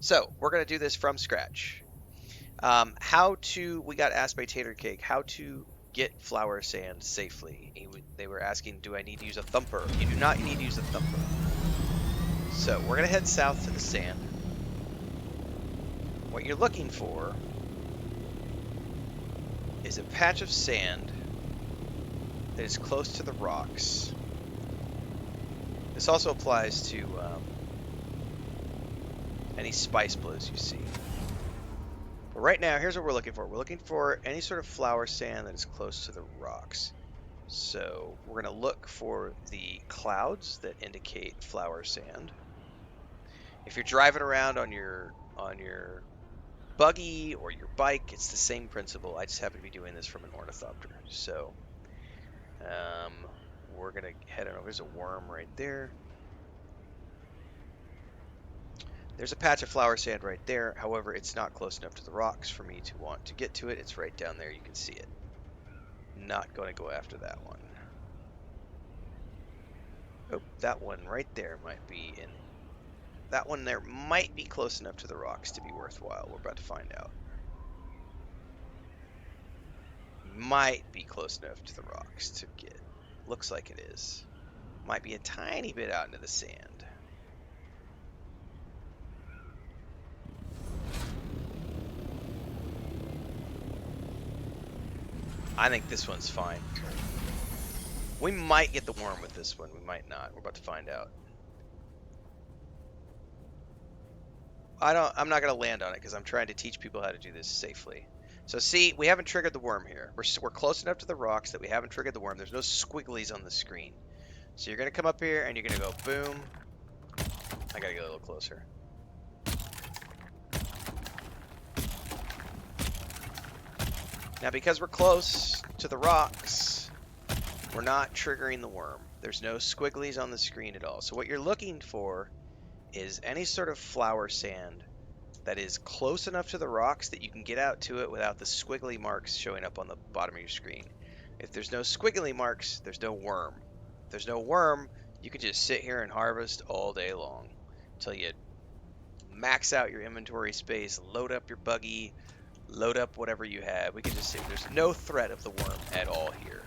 So we're going to do this from scratch. We got asked by Tater Cake how to get flower sand safely. They were asking, do I need to use a thumper? You do not need to use a thumper. So we're going to head south to the sand. What you're looking for is a patch of sand that is close to the rocks. This also applies to any spice blows you see. But right now, here's what we're looking for. We're looking for any sort of flower sand that is close to the rocks. So we're going to look for the clouds that indicate flower sand. If you're driving around on your buggy or your bike, it's the same principle. I just happen to be doing this from an ornithopter. So we're going to head on over. There's a worm right there. There's a patch of flower sand right there. However, it's not close enough to the rocks for me to want to get to it. It's right down there. You can see it. Not going to go after that one. Oh, that one right there might be in. That one there might be close enough to the rocks to be worthwhile. We're about to find out. Might be close enough to the rocks to get. Looks like it is. Might be a tiny bit out into the sand. I think this one's fine. We might get the worm with this one. We might not. We're about to find out. I'm not going to land on it because I'm trying to teach people how to do this safely. So see, we haven't triggered the worm here. We're close enough to the rocks that we haven't triggered the worm. There's no squigglies on the screen. So you're going to come up here and you're going to go boom. I got to get a little closer. Now because we're close to the rocks, we're not triggering the worm. There's no squigglies on the screen at all. So what you're looking for is any sort of flower sand that is close enough to the rocks that you can get out to it without the squiggly marks showing up on the bottom of your screen. If there's no squiggly marks, there's no worm. If there's no worm, you can just sit here and harvest all day long until you max out your inventory space, load up your buggy, load up whatever you have. We can just see there's no threat of the worm at all here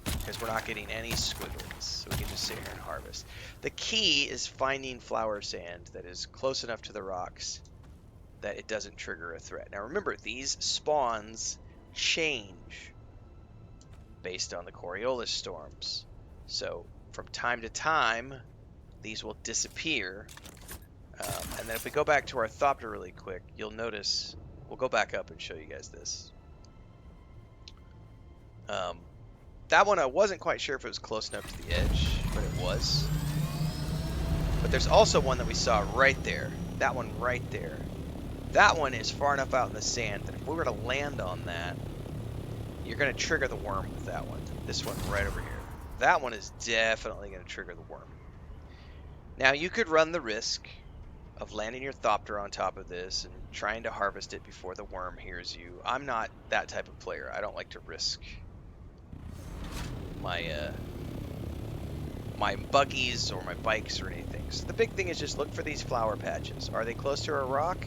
because we're not getting any squigglies. So we can just sit here and harvest. The key is finding flower sand that is close enough to the rocks that it doesn't trigger a threat. Now remember, these spawns change based on the Coriolis storms. So from time to time, these will disappear. And then if we go back to our Thopter really quick, you'll notice, we'll go back up and show you guys this. That one I wasn't quite sure if it was close enough to the edge, but it was. But there's also one that we saw right there. That one right there. That one is far enough out in the sand that if we were to land on that, you're going to trigger the worm with that one. This one right over here. That one is definitely going to trigger the worm. Now you could run the risk of landing your Thopter on top of this and trying to harvest it before the worm hears you. I'm not that type of player. I don't like to risk my buggies or my bikes or anything. So the big thing is just look for these flower patches. Are they close to a rock?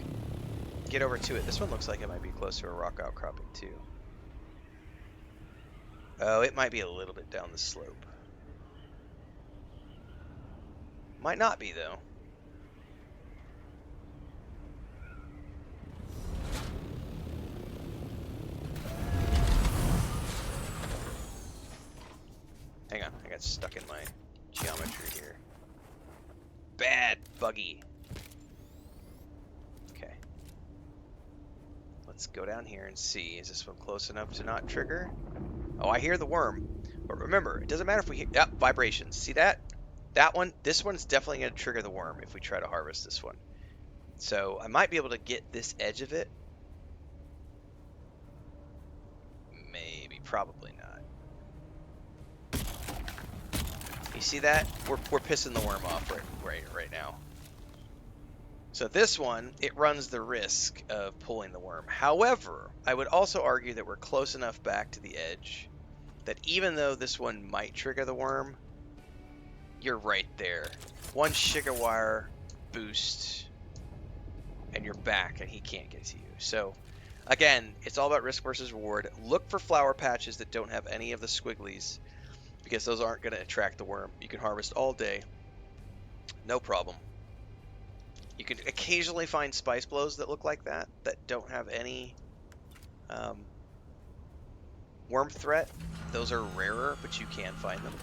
Get over to it. This one looks like it might be close to a rock outcropping too. Oh, it might be a little bit down the slope. Might not be though. Hang on, I got stuck in my geometry here. Bad buggy. Okay. Let's go down here and see. Is this one close enough to not trigger? Oh, I hear the worm. But remember, it doesn't matter if we hear... Yep, vibrations. See that? That one, this one's definitely going to trigger the worm if we try to harvest this one. So I might be able to get this edge of it. Maybe, probably not. You see that? We're pissing the worm off right now. So this one, it runs the risk of pulling the worm. However, I would also argue that we're close enough back to the edge that even though this one might trigger the worm, you're right there. One sugar wire boost, and your back and he can't get to you. So again, it's all about risk versus reward. Look for flower patches that don't have any of the squigglies because those aren't going to attract the worm. You can harvest all day, no problem. You can occasionally find spice blows that look like that don't have any worm threat. Those are rarer, but you can find them.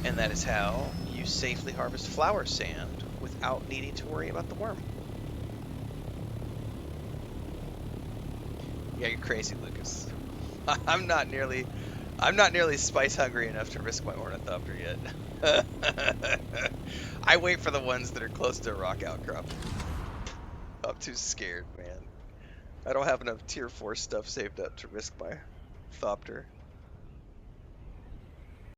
And that is how you safely harvest flower sand without needing to worry about the worm. Yeah, you're crazy, Lucas. I'm not nearly spice hungry enough to risk my ornithopter yet. I wait for the ones that are close to a rock outcrop. I'm too scared, man. I don't have enough tier 4 stuff saved up to risk my thopter.